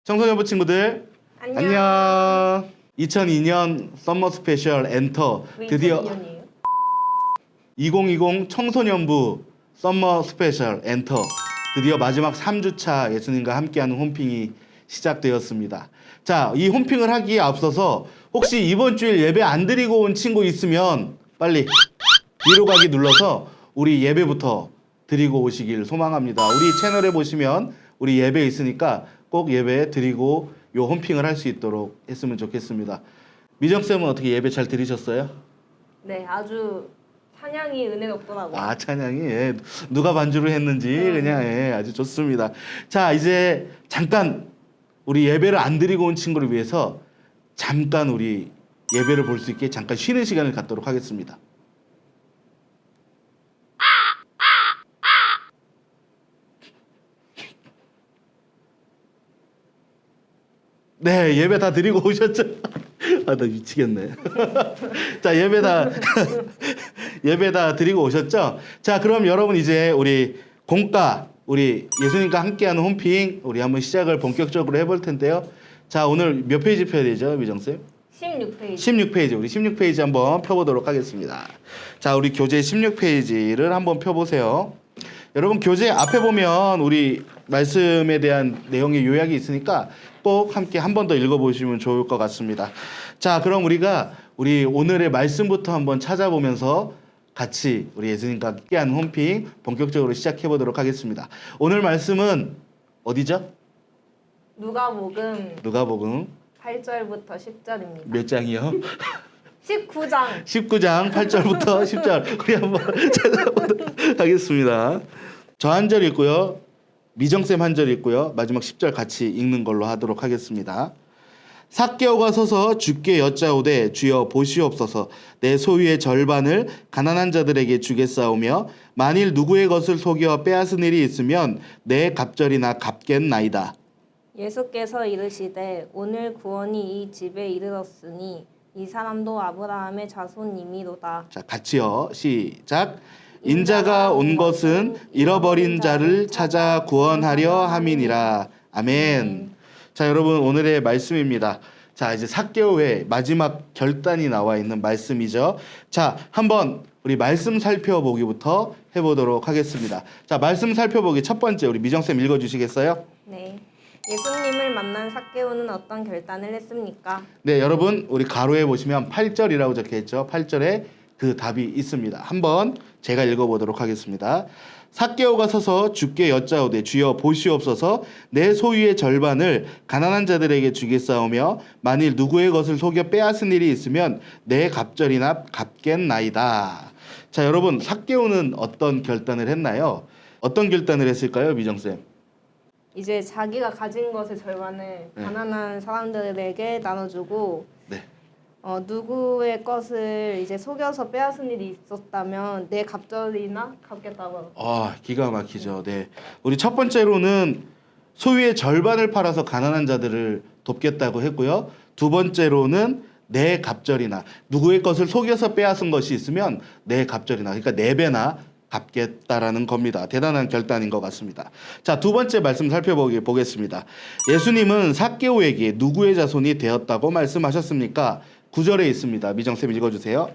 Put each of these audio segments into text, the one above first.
청소년부 친구들 안녕. 2002년 썸머 스페셜 엔터 드디어 2002년이에요? 2020 청소년부 썸머 스페셜 엔터 드디어 마지막 3주차 예수님과 함께하는 홈핑이 시작되었습니다. 자, 이 홈핑을 하기에 앞서서 혹시 이번 주일 예배 안 드리고 온 친구 있으면 빨리 뒤로 가기 눌러서 우리 예배부터 드리고 오시길 소망합니다. 우리 채널에 보시면 우리 예배 있으니까 꼭 예배 드리고 요 홈핑을 할 수 있도록 했으면 좋겠습니다. 미정쌤은 어떻게 예배 잘 들으셨어요? 네, 아주 찬양이 은혜롭더라고요. 아, 찬양이 예. 누가 반주를 했는지 그냥 예, 아주 좋습니다. 자, 이제 잠깐 우리 예배를 안 드리고 온 친구를 위해서 잠깐 우리 예배를 볼 수 있게 잠깐 쉬는 시간을 갖도록 하겠습니다. 네, 예배 다 드리고 오셨죠? 아, 나 미치겠네. 자, 예배 다 드리고 오셨죠? 자, 그럼 여러분 이제 우리 공과 우리 예수님과 함께하는 홈핑 우리 한번 시작을 본격적으로 해볼 텐데요. 자, 오늘 몇 페이지 펴야 되죠, 미정쌤? 16페이지. 16페이지. 우리 16페이지 한번 펴보도록 하겠습니다. 자, 우리 교재 16페이지를 한번 펴보세요. 여러분 교재 앞에 보면 우리 말씀에 대한 내용의 요약이 있으니까 꼭 함께 한 번 더 읽어보시면 좋을 것 같습니다. 자, 그럼 우리 오늘의 말씀부터 한번 찾아보면서 같이 우리 예수님과 함께하는 홈핑 본격적으로 시작해 보도록 하겠습니다. 오늘 말씀은 어디죠? 누가복음 누가복음 8절부터 10절입니다. 몇 장이요? 19장. 19장 8절부터 10절 우리 한번 찾아보도록 하겠습니다. 저 한 절 읽고요. 미정쌤 한 절 읽고요. 마지막 10절 같이 읽는 걸로 하도록 하겠습니다. 삭개오가 서서 주께 여짜오되 주여 보시옵소서 내 소유의 절반을 가난한 자들에게 주겠사오며 만일 누구의 것을 속여 빼앗은 일이 있으면 내 갑절이나 갚겠나이다. 예수께서 이르시되 오늘 구원이 이 집에 이르렀으니 이 사람도 아브라함의 자손이미로다. 자, 같이요. 시작. 인자가 온 것은 잃어버린 자를 찾아 구원하려 함이니라. 아멘. 자, 여러분 오늘의 말씀입니다. 자, 이제 삭개오의 마지막 결단이 나와 있는 말씀이죠. 자, 한번 우리 말씀 살펴보기부터 해보도록 하겠습니다. 자, 말씀 살펴보기 첫 번째 우리 미정쌤 읽어주시겠어요? 네. 예수님을 만난 삭개오는 어떤 결단을 했습니까? 네, 여러분 우리 가로에 보시면 8절이라고 적혀있죠. 8절에 그 답이 있습니다. 한번 제가 읽어보도록 하겠습니다. 삭개오가 서서 주께 여짜오되 주여 보시옵소서 내 소유의 절반을 가난한 자들에게 주겠사오며 만일 누구의 것을 속여 빼앗은 일이 있으면 내 갑절이나 갚겠나이다. 자, 여러분 삭개오는 어떤 결단을 했나요? 어떤 결단을 했을까요, 미정쌤? 이제 자기가 가진 것의 절반을 가난한 사람들에게 나눠주고 네. 누구의 것을 이제 속여서 빼앗은 일이 있었다면 내 갑절이나 갚겠다고. 아, 기가 막히죠. 네. 우리 첫 번째로는 소유의 절반을 팔아서 가난한 자들을 돕겠다고 했고요. 두 번째로는 내 갑절이나 누구의 것을 속여서 빼앗은 것이 있으면 내 갑절이나 그러니까 네 배나 갚겠다라는 겁니다. 대단한 결단인 것 같습니다. 자, 두 번째 말씀 살펴보겠습니다. 예수님은 삭개오에게 누구의 자손이 되었다고 말씀하셨습니까? 9절에 있습니다. 미정쌤 읽어주세요.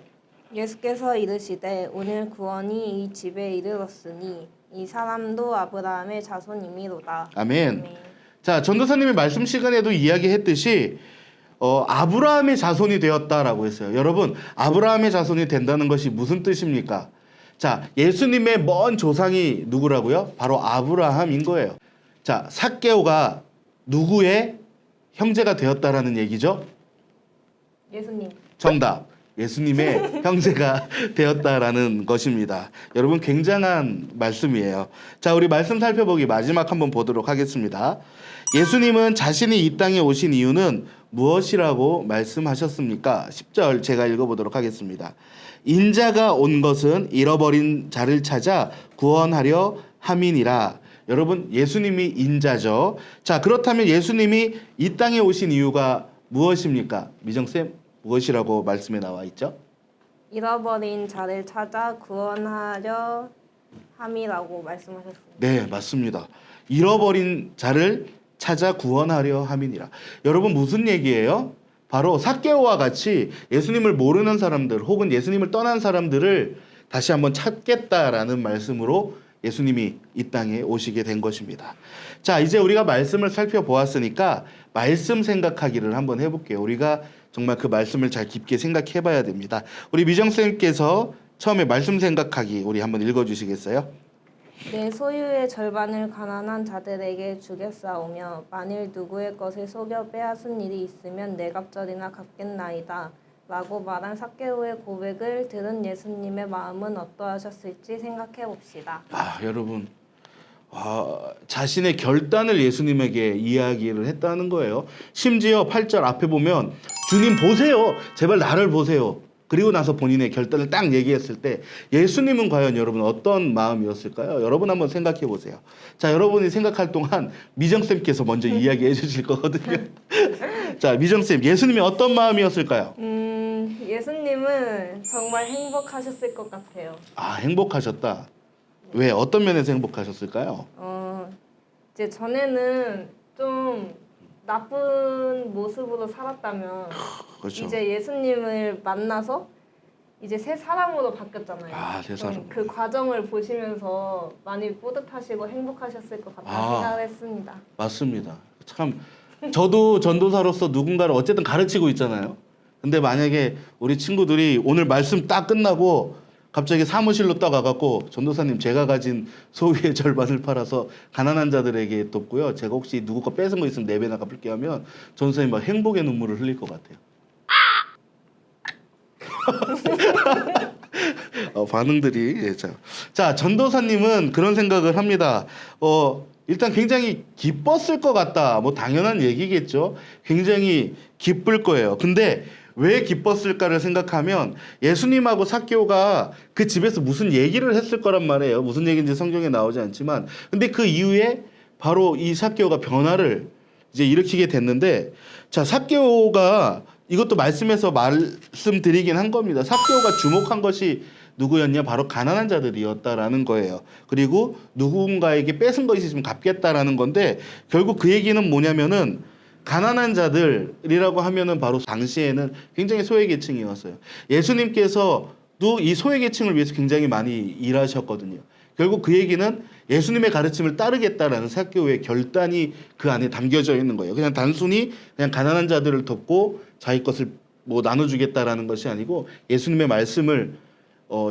예수께서 이르시되 오늘 구원이 이 집에 이르렀으니 이 사람도 아브라함의 자손이미로다. 아멘. 자, 전도사님의 말씀 시간에도 이야기했듯이 아브라함의 자손이 되었다라고 했어요. 여러분, 아브라함의 자손이 된다는 것이 무슨 뜻입니까? 자, 예수님의 먼 조상이 누구라고요? 바로 아브라함인 거예요. 자, 삭개오가 누구의 형제가 되었다라는 얘기죠? 예수님. 정답. 예수님의 형제가 되었다라는 것입니다. 여러분 굉장한 말씀이에요. 자, 우리 말씀 살펴보기 마지막 한번 보도록 하겠습니다. 예수님은 자신이 이 땅에 오신 이유는 무엇이라고 말씀하셨습니까? 10절 제가 읽어보도록 하겠습니다. 인자가 온 것은 잃어버린 자를 찾아 구원하려 함이니라. 여러분 예수님이 인자죠. 자, 그렇다면 예수님이 이 땅에 오신 이유가 무엇입니까? 미정쌤 무엇이라고 말씀에 나와 있죠? 잃어버린 자를 찾아 구원하려 함이라고 말씀하셨습니다. 네, 맞습니다. 잃어버린 자를 찾아 구원하려 함이니라. 여러분 무슨 얘기예요? 바로 삭개오와 같이 예수님을 모르는 사람들 혹은 예수님을 떠난 사람들을 다시 한번 찾겠다라는 말씀으로 예수님이 이 땅에 오시게 된 것입니다. 자, 이제 우리가 말씀을 살펴보았으니까 말씀 생각하기를 한번 해볼게요. 우리가 정말 그 말씀을 잘 깊게 생각해 봐야 됩니다. 우리 미정쌤께서 처음에 말씀 생각하기 우리 한번 읽어주시겠어요? 내 소유의 절반을 가난한 자들에게 주겠사오며 만일 누구의 것을 속여 빼앗은 일이 있으면 내 갑절이나 갚겠나이다 라고 말한 삭개오의 고백을 들은 예수님의 마음은 어떠하셨을지 생각해 봅시다. 여러분 자신의 결단을 예수님에게 이야기를 했다는 거예요. 심지어 8절 앞에 보면 주님 보세요. 제발 나를 보세요. 그리고 나서 본인의 결단을 딱 얘기했을 때 예수님은 과연 여러분 어떤 마음이었을까요? 여러분 한번 생각해 보세요. 자, 여러분이 생각할 동안 미정쌤께서 먼저 이야기해 주실 거거든요. 자, 미정쌤, 예수님이 어떤 마음이었을까요? 예수님은 정말 행복하셨을 것 같아요. 행복하셨다. 왜? 어떤 면에서 행복하셨을까요? 이제 전에는 좀 나쁜 모습으로 살았다면 그렇죠. 이제 예수님을 만나서 이제 새 사람으로 바뀌었잖아요. 새 사람. 그 과정을 보시면서 많이 뿌듯하시고 행복하셨을 것 같다는 생각을 했습니다. 맞습니다. 참 저도 전도사로서 누군가를 어쨌든 가르치고 있잖아요. 근데 만약에 우리 친구들이 오늘 말씀 딱 끝나고 갑자기 사무실로 딱 와갖고 전도사님 제가 가진 소유의 절반을 팔아서 가난한 자들에게 돕고요. 제가 혹시 누구 거 뺏은 거 있으면 4배나 갚을게 하면 전도사님 막 행복의 눈물을 흘릴 것 같아요. 반응들이 자 전도사님은 그런 생각을 합니다. 일단 굉장히 기뻤을 것 같다. 뭐 당연한 얘기겠죠. 굉장히 기쁠 거예요. 근데 왜 기뻤을까를 생각하면 예수님하고 삭개오가 그 집에서 무슨 얘기를 했을 거란 말이에요. 무슨 얘기인지 성경에 나오지 않지만 근데 그 이후에 바로 이 삭개오가 변화를 이제 일으키게 됐는데 자 삭개오가 이것도 말씀에서 말씀드리긴 한 겁니다. 삭개오가 주목한 것이 누구였냐? 바로 가난한 자들이었다라는 거예요. 그리고 누군가에게 뺏은 것이 있으면 갚겠다라는 건데 결국 그 얘기는 뭐냐면은 가난한 자들이라고 하면은 바로 당시에는 굉장히 소외계층이었어요. 예수님께서도 이 소외계층을 위해서 굉장히 많이 일하셨거든요. 결국 그 얘기는 예수님의 가르침을 따르겠다라는 삭개오의 결단이 그 안에 담겨져 있는 거예요. 그냥 단순히 그냥 가난한 자들을 돕고 자기 것을 뭐 나눠주겠다라는 것이 아니고 예수님의 말씀을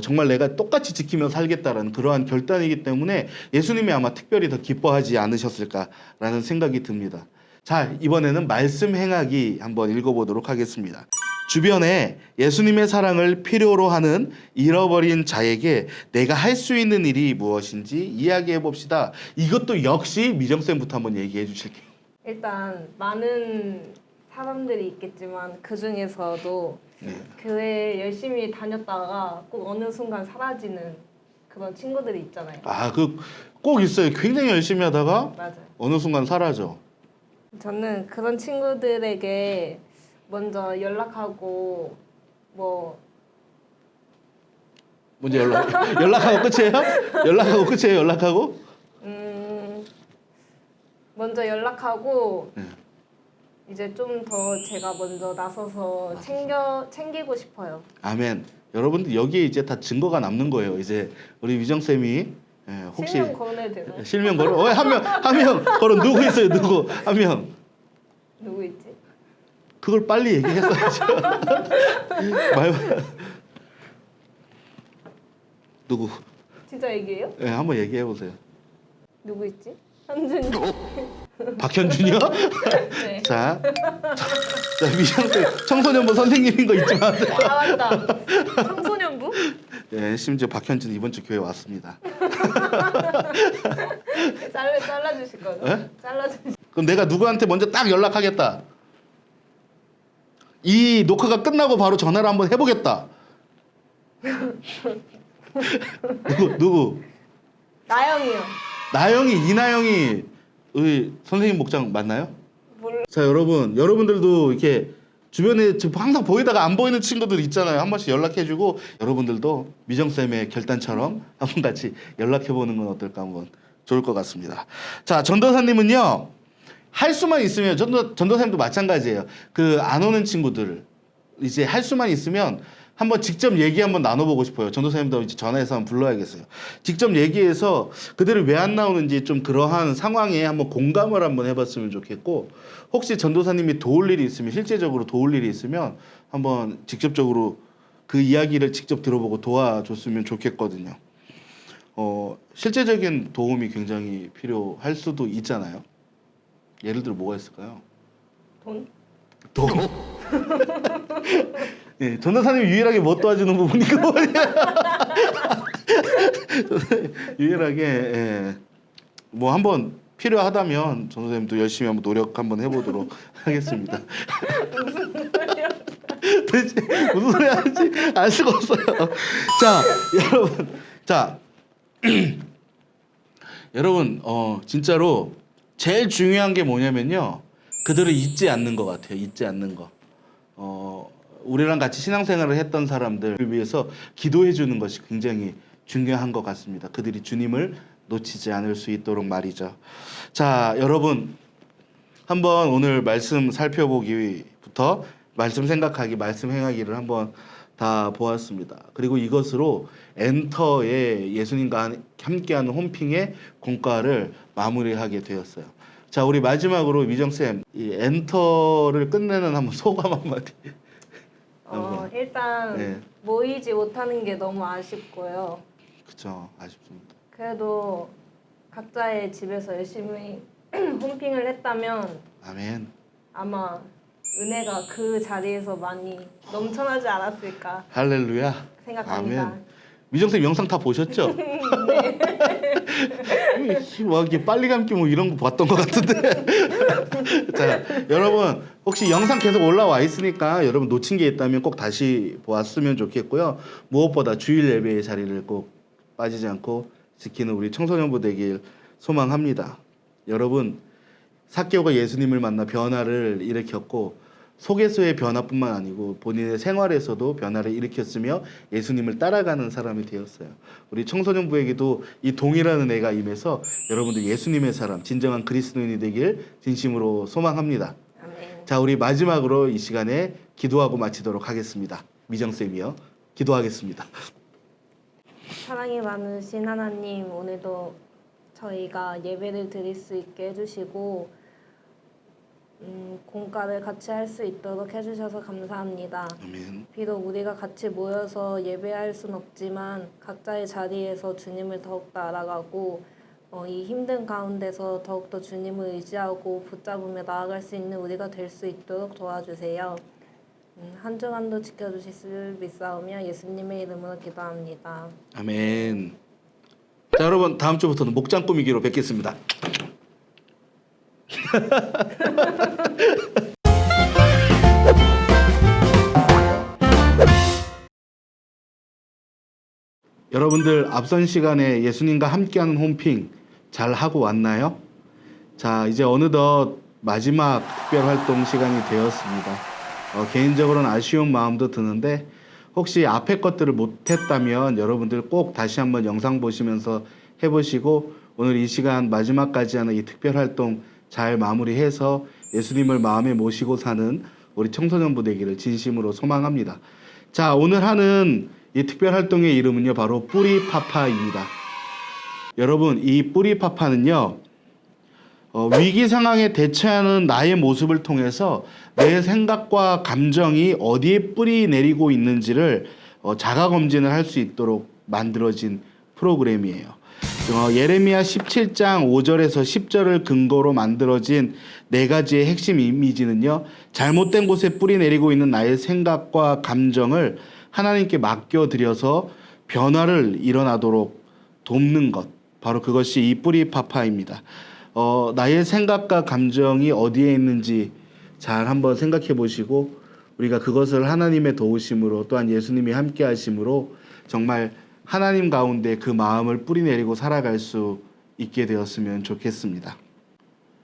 정말 내가 똑같이 지키며 살겠다라는 그러한 결단이기 때문에 예수님이 아마 특별히 더 기뻐하지 않으셨을까라는 생각이 듭니다. 자, 이번에는 말씀 행하기 한번 읽어보도록 하겠습니다. 주변에 예수님의 사랑을 필요로 하는 잃어버린 자에게 내가 할 수 있는 일이 무엇인지 이야기해 봅시다. 이것도 역시 미정쌤부터 한번 얘기해 주실게요. 일단 많은 사람들이 있겠지만 그 중에서도 교회 열심히 다녔다가 꼭 어느 순간 사라지는 그런 친구들이 있잖아요. 꼭 있어요. 굉장히 열심히 하다가 맞아요. 어느 순간 사라져. 저는 그런 친구들에게 먼저 연락하고 먼저 연락하고 끝이에요? 연락하고 끝이에요? 연락하고? 먼저 연락하고 이제 좀 더 제가 먼저 나서서 챙기고 싶어요. 아멘. 여러분들 여기에 이제 다 증거가 남는 거예요. 이제 우리 위정 쌤이 혹시 실명 거론해도 되나요? 실명 걸어? 한 명 걸어. 누구 있어요? 누구? 한 명. 누구 있지? 그걸 빨리 얘기했어야죠. 누구? 진짜 얘기해요? 네, 한번 얘기해 보세요. 누구 있지? 현준이. 박현준이요? 네. 자, 미정쌤 청소년부 선생님인 거 잊지 마세요. 맞다. 청소년부? 네, 심지어 박현준 이번 주 교회 왔습니다. 잘라주실 거죠? 네? 잘라주실. 그럼 내가 누구한테 먼저 딱 연락하겠다. 이 녹화가 끝나고 바로 전화를 한번 해보겠다. 누구? 나영이요. 나영이, 이나영이 우리 선생님 목장 맞나요? 몰라. 자, 여러분들도 이렇게 주변에 지금 항상 보이다가 안 보이는 친구들 있잖아요. 한 번씩 연락해주고 여러분들도 미정쌤의 결단처럼 한번 같이 연락해보는 건 어떨까 한번 좋을 것 같습니다. 자, 전도사님은요 할 수만 있으면 전도사님도 마찬가지예요. 그 안 오는 친구들 이제 할 수만 있으면 한번 직접 얘기 한번 나눠보고 싶어요. 전도사님도 이제 전화해서 한번 불러야겠어요. 직접 얘기해서 그들이 왜 안 나오는지 좀 그러한 상황에 한번 공감을 한번 해봤으면 좋겠고, 혹시 전도사님이 도울 일이 있으면, 실제적으로 도울 일이 있으면 한번 직접적으로 그 이야기를 직접 들어보고 도와줬으면 좋겠거든요. 실제적인 도움이 굉장히 필요할 수도 있잖아요. 예를 들어 뭐가 있을까요? 돈? 돈. 예, 전도사님이 유일하게 못 도와주는 부분이 그거예요. 유일하게 예, 뭐 한번 필요하다면 전도사님도 열심히 한번 노력 한번 해보도록 하겠습니다. 도대체 무슨 소리 하는지 알 수가 없어요. 자, 여러분, 자, 여러분, 진짜로 제일 중요한 게 뭐냐면요, 그들을 잊지 않는 것 같아요. 잊지 않는 거. 우리랑 같이 신앙생활을 했던 사람들을 위해서 기도해 주는 것이 굉장히 중요한 것 같습니다. 그들이 주님을 놓치지 않을 수 있도록 말이죠. 자, 여러분, 한번 오늘 말씀 살펴보기부터 말씀 생각하기, 말씀 행하기를 한번 다 보았습니다. 그리고 이것으로 엔터의 예수님과 함께하는 홈핑의 공과를 마무리하게 되었어요. 자, 우리 마지막으로 미정쌤, 이 엔터를 끝내는 한번 소감 한마디. 일단 네. 모이지 못하는 게 너무 아쉽고요. 그쵸, 아쉽습니다. 그래도 각자의 집에서 열심히 홈핑을 했다면 아멘. 아마 은혜가 그 자리에서 많이 넘쳐나지 않았을까 할렐루야. 생각합니다. 아멘. 미정쌤 영상 다 보셨죠? 네. 뭐 이게 빨리 감기 뭐 이런 거 봤던 것 같은데. 자, 여러분 혹시 영상 계속 올라와 있으니까 여러분 놓친 게 있다면 꼭 다시 보았으면 좋겠고요. 무엇보다 주일 예배의 자리를 꼭 빠지지 않고 지키는 우리 청소년부 되길 소망합니다. 여러분, 삭개오가 예수님을 만나 변화를 일으켰고, 속에서의 변화뿐만 아니고 본인의 생활에서도 변화를 일으켰으며 예수님을 따라가는 사람이 되었어요. 우리 청소년부에게도 이 동일한 은혜가 임해서 여러분들 예수님의 사람, 진정한 그리스도인이 되길 진심으로 소망합니다. 아멘. 자, 우리 마지막으로 이 시간에 기도하고 마치도록 하겠습니다. 미정쌤이요, 기도하겠습니다. 사랑이 많으신 하나님, 오늘도 저희가 예배를 드릴 수 있게 해주시고 공과를 같이 할 수 있도록 해주셔서 감사합니다. 아멘. 비록 우리가 같이 모여서 예배할 순 없지만 각자의 자리에서 주님을 더욱더 알아가고 이 힘든 가운데서 더욱더 주님을 의지하고 붙잡으며 나아갈 수 있는 우리가 될 수 있도록 도와주세요. 한 주간도 지켜주실 믿사오며 예수님의 이름으로 기도합니다. 아멘. 자, 여러분 다음 주부터는 목장 꾸미기로 뵙겠습니다. 여러분들 앞선 시간에 예수님과 함께하는 홈핑 잘 하고 왔나요? 자, 이제 어느덧 마지막 특별활동 시간이 되었습니다. 개인적으로는 아쉬운 마음도 드는데 혹시 앞에 것들을 못했다면 여러분들 꼭 다시 한번 영상 보시면서 해보시고 오늘 이 시간 마지막까지 하는 이 특별활동 잘 마무리해서 예수님을 마음에 모시고 사는 우리 청소년부 되기를 진심으로 소망합니다. 자, 오늘 하는 이 특별활동의 이름은요, 바로 뿌리파파입니다. 여러분, 이 뿌리파파는요, 위기 상황에 대처하는 나의 모습을 통해서 내 생각과 감정이 어디에 뿌리 내리고 있는지를 자가 검진을 할 수 있도록 만들어진 프로그램이에요. 예레미야 17장 5절에서 10절을 근거로 만들어진 네 가지의 핵심 이미지는요, 잘못된 곳에 뿌리 내리고 있는 나의 생각과 감정을 하나님께 맡겨드려서 변화를 일어나도록 돕는 것, 바로 그것이 이 뿌리파파입니다. 나의 생각과 감정이 어디에 있는지 잘 한번 생각해 보시고 우리가 그것을 하나님의 도우심으로 또한 예수님이 함께 하심으로 정말 하나님 가운데 그 마음을 뿌리내리고 살아갈 수 있게 되었으면 좋겠습니다.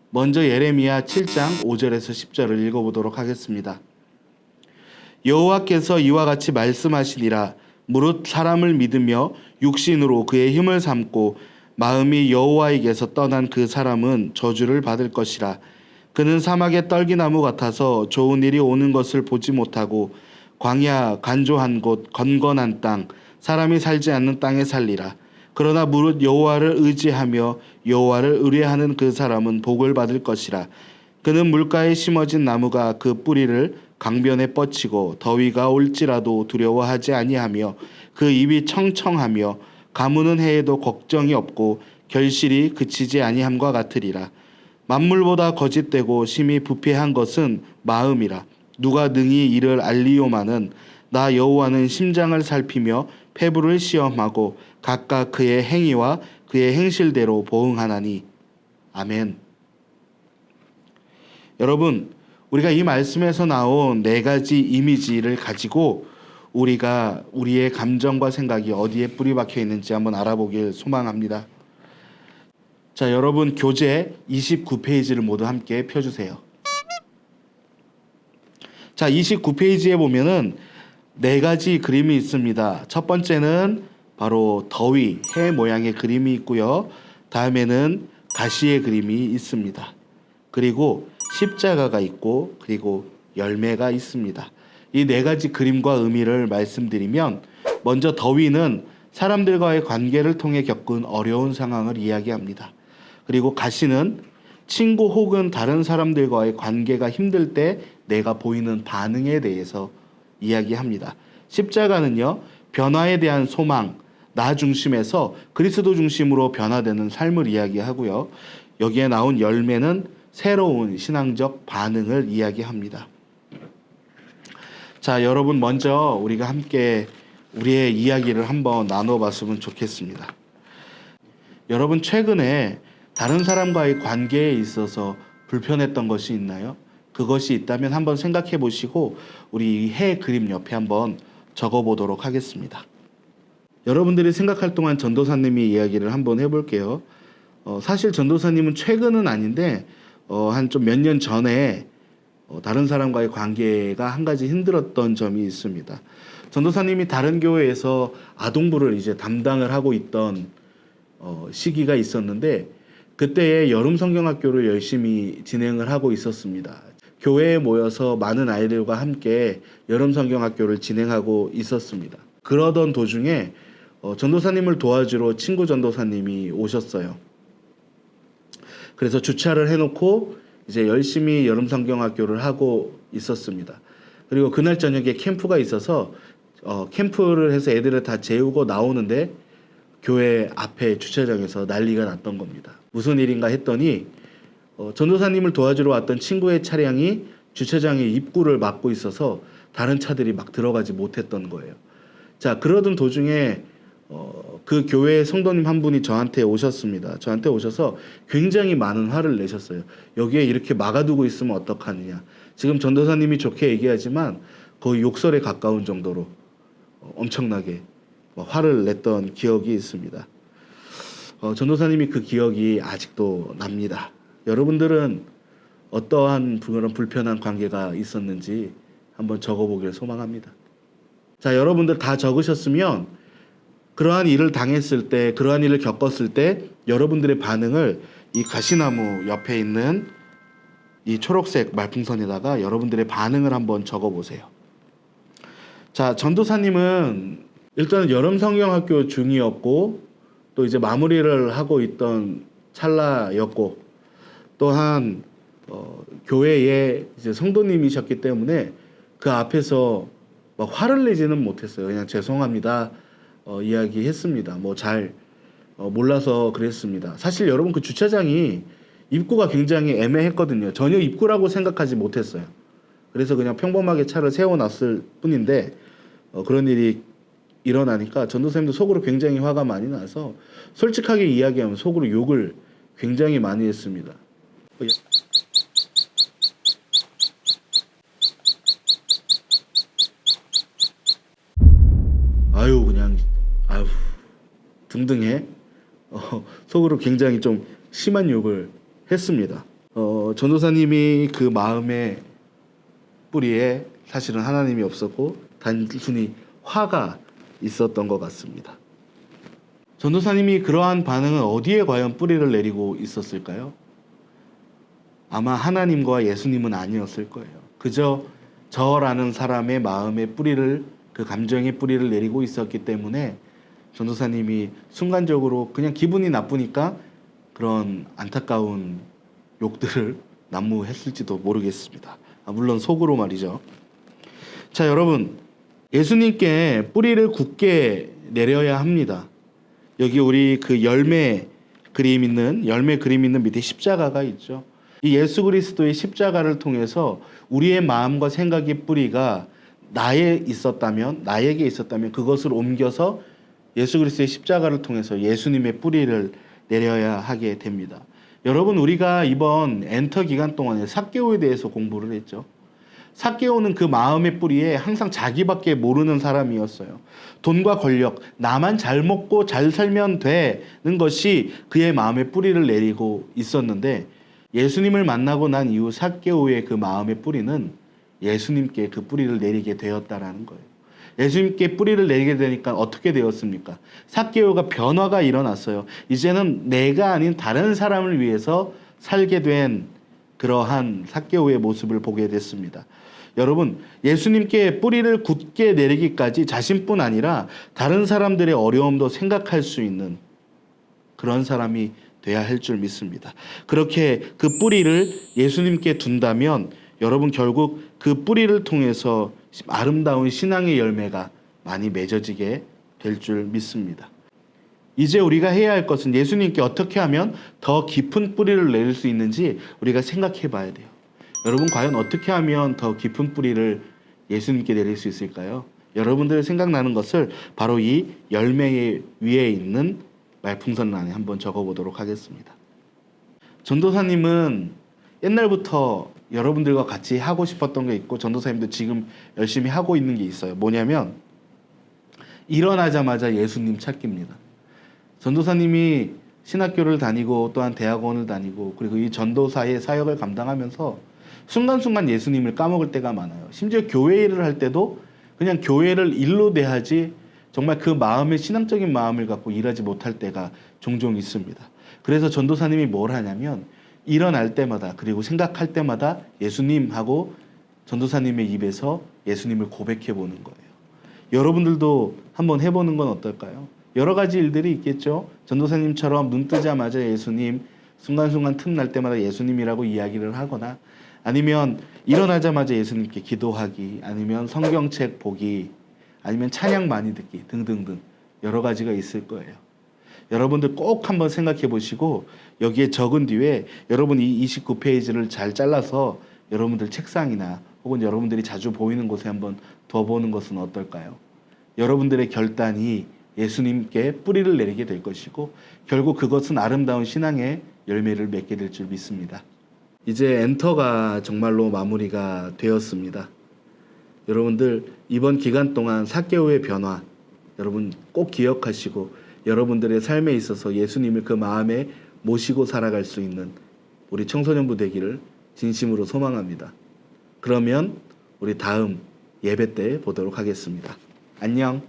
먼저 예레미야 7장 5절에서 10절을 읽어보도록 하겠습니다. 여호와께서 이와 같이 말씀하시니라. 무릇 사람을 믿으며 육신으로 그의 힘을 삼고 마음이 여호와에게서 떠난 그 사람은 저주를 받을 것이라. 그는 사막의 떨기나무 같아서 좋은 일이 오는 것을 보지 못하고 광야 간조한 곳 건건한 땅 사람이 살지 않는 땅에 살리라. 그러나 무릇 여호와를 의지하며 여호와를 의뢰하는 그 사람은 복을 받을 것이라. 그는 물가에 심어진 나무가 그 뿌리를 강변에 뻗치고 더위가 올지라도 두려워하지 아니하며 그 입이 청청하며 가무는 해에도 걱정이 없고 결실이 그치지 아니함과 같으리라. 만물보다 거짓되고 심히 부패한 것은 마음이라. 누가 능히 이를 알리오마는 나 여호와는 심장을 살피며 폐부를 시험하고 각각 그의 행위와 그의 행실대로 보응하나니. 아멘. 여러분, 우리가 이 말씀에서 나온 네 가지 이미지를 가지고 우리가 우리의 감정과 생각이 어디에 뿌리 박혀 있는지 한번 알아보길 소망합니다. 자, 여러분 교재 29페이지를 모두 함께 펴주세요. 자, 29페이지에 보면은 네 가지 그림이 있습니다. 첫 번째는 바로 더위, 해 모양의 그림이 있고요. 다음에는 가시의 그림이 있습니다. 그리고 십자가가 있고 그리고 열매가 있습니다. 이 네 가지 그림과 의미를 말씀드리면, 먼저 더위는 사람들과의 관계를 통해 겪은 어려운 상황을 이야기합니다. 그리고 가시는 친구 혹은 다른 사람들과의 관계가 힘들 때 내가 보이는 반응에 대해서 이야기합니다. 십자가는요, 변화에 대한 소망, 나 중심에서 그리스도 중심으로 변화되는 삶을 이야기하고요. 여기에 나온 열매는 새로운 신앙적 반응을 이야기합니다. 자, 여러분 먼저 우리가 함께 우리의 이야기를 한번 나눠봤으면 좋겠습니다. 여러분 최근에 다른 사람과의 관계에 있어서 불편했던 것이 있나요? 그것이 있다면 한번 생각해 보시고 우리 해 그림 옆에 한번 적어 보도록 하겠습니다. 여러분들이 생각할 동안 전도사님이 이야기를 한번 해볼게요. 사실 전도사님은 최근은 아닌데 한 좀 몇 년 전에 다른 사람과의 관계가 한 가지 힘들었던 점이 있습니다. 전도사님이 다른 교회에서 아동부를 이제 담당을 하고 있던 시기가 있었는데, 그때에 여름 성경학교를 열심히 진행을 하고 있었습니다. 교회에 모여서 많은 아이들과 함께 여름 성경학교를 진행하고 있었습니다. 그러던 도중에 전도사님을 도와주러 친구 전도사님이 오셨어요. 그래서 주차를 해놓고 이제 열심히 여름 성경학교를 하고 있었습니다. 그리고 그날 저녁에 캠프가 있어서 캠프를 해서 애들을 다 재우고 나오는데 교회 앞에 주차장에서 난리가 났던 겁니다. 무슨 일인가 했더니 전도사님을 도와주러 왔던 친구의 차량이 주차장의 입구를 막고 있어서 다른 차들이 막 들어가지 못했던 거예요. 자, 그러던 도중에 그 교회 성도님 한 분이 저한테 오셨습니다. 저한테 오셔서 굉장히 많은 화를 내셨어요. 여기에 이렇게 막아두고 있으면 어떡하느냐. 지금 전도사님이 좋게 얘기하지만 거의 욕설에 가까운 정도로 엄청나게 화를 냈던 기억이 있습니다. 전도사님이 그 기억이 아직도 납니다. 여러분들은 어떠한 그런 불편한 관계가 있었는지 한번 적어보길 소망합니다. 자, 여러분들 다 적으셨으면 그러한 일을 당했을 때, 그러한 일을 겪었을 때 여러분들의 반응을 이 가시나무 옆에 있는 이 초록색 말풍선에다가 여러분들의 반응을 한번 적어보세요. 자, 전도사님은 일단은 여름 성경학교 중이었고 또 이제 마무리를 하고 있던 찰나였고, 또한 교회의 이제 성도님이셨기 때문에 그 앞에서 막 화를 내지는 못했어요. 그냥 죄송합니다 이야기했습니다. 뭐 잘 몰라서 그랬습니다. 사실 여러분 그 주차장이 입구가 굉장히 애매했거든요. 전혀 입구라고 생각하지 못했어요. 그래서 그냥 평범하게 차를 세워놨을 뿐인데 그런 일이 일어나니까 전도사님도 속으로 굉장히 화가 많이 나서 솔직하게 이야기하면 속으로 욕을 굉장히 많이 했습니다. 아유 그냥 아유 등등해 속으로 굉장히 좀 심한 욕을 했습니다. 전도사님이 그 마음의 뿌리에 사실은 하나님이 없었고 단순히 화가 있었던 것 같습니다. 전도사님이 그러한 반응은 어디에 과연 뿌리를 내리고 있었을까요? 아마 하나님과 예수님은 아니었을 거예요. 그저 저라는 사람의 마음의 뿌리를, 그 감정의 뿌리를 내리고 있었기 때문에 전도사님이 순간적으로 그냥 기분이 나쁘니까 그런 안타까운 욕들을 난무했을지도 모르겠습니다. 물론 속으로 말이죠. 자, 여러분, 예수님께 뿌리를 굳게 내려야 합니다. 여기 우리 그 열매 그림 있는 밑에 십자가가 있죠. 이 예수 그리스도의 십자가를 통해서 우리의 마음과 생각의 뿌리가 나에게 있었다면 그것을 옮겨서 예수 그리스도의 십자가를 통해서 예수님의 뿌리를 내려야 하게 됩니다. 여러분, 우리가 이번 엔터 기간 동안에 삭개오에 대해서 공부를 했죠. 삭개오는 그 마음의 뿌리에 항상 자기밖에 모르는 사람이었어요. 돈과 권력, 나만 잘 먹고 잘 살면 되는 것이 그의 마음의 뿌리를 내리고 있었는데, 예수님을 만나고 난 이후 삭개오의 그 마음의 뿌리는 예수님께 그 뿌리를 내리게 되었다라는 거예요. 예수님께 뿌리를 내리게 되니까 어떻게 되었습니까? 삭개오가 변화가 일어났어요. 이제는 내가 아닌 다른 사람을 위해서 살게 된 그러한 삭개오의 모습을 보게 됐습니다. 여러분, 예수님께 뿌리를 굳게 내리기까지 자신뿐 아니라 다른 사람들의 어려움도 생각할 수 있는 그런 사람이 돼야 할 줄 믿습니다. 그렇게 그 뿌리를 예수님께 둔다면 여러분, 결국 그 뿌리를 통해서 아름다운 신앙의 열매가 많이 맺어지게 될 줄 믿습니다. 이제 우리가 해야 할 것은 예수님께 어떻게 하면 더 깊은 뿌리를 내릴 수 있는지 우리가 생각해 봐야 돼요. 여러분, 과연 어떻게 하면 더 깊은 뿌리를 예수님께 내릴 수 있을까요? 여러분들 생각나는 것을 바로 이 열매 위에 있는 말풍선란에 한번 적어보도록 하겠습니다. 전도사님은 옛날부터 여러분들과 같이 하고 싶었던 게 있고, 전도사님도 지금 열심히 하고 있는 게 있어요. 뭐냐면 일어나자마자 예수님 찾기입니다. 전도사님이 신학교를 다니고 또한 대학원을 다니고 그리고 이 전도사의 사역을 감당하면서 순간순간 예수님을 까먹을 때가 많아요. 심지어 교회 일을 할 때도 그냥 교회를 일로 대하지 정말 그 마음의 신앙적인 마음을 갖고 일하지 못할 때가 종종 있습니다. 그래서 전도사님이 뭘 하냐면 일어날 때마다 그리고 생각할 때마다 예수님 하고 전도사님의 입에서 예수님을 고백해 보는 거예요. 여러분들도 한번 해보는 건 어떨까요? 여러 가지 일들이 있겠죠. 전도사님처럼 눈 뜨자마자 예수님, 순간순간 틈날 때마다 예수님이라고 이야기를 하거나, 아니면 일어나자마자 예수님께 기도하기, 아니면 성경책 보기, 아니면 찬양 많이 듣기 등등등 여러 가지가 있을 거예요. 여러분들 꼭 한번 생각해 보시고 여기에 적은 뒤에 여러분 이 29페이지를 잘 잘라서 여러분들 책상이나 혹은 여러분들이 자주 보이는 곳에 한번 둬보는 것은 어떨까요? 여러분들의 결단이 예수님께 뿌리를 내리게 될 것이고 결국 그것은 아름다운 신앙의 열매를 맺게 될 줄 믿습니다. 이제 엔터가 정말로 마무리가 되었습니다. 여러분들 이번 기간 동안 삭개오의 변화 여러분 꼭 기억하시고 여러분들의 삶에 있어서 예수님을 그 마음에 모시고 살아갈 수 있는 우리 청소년부 되기를 진심으로 소망합니다. 그러면 우리 다음 예배 때 보도록 하겠습니다. 안녕.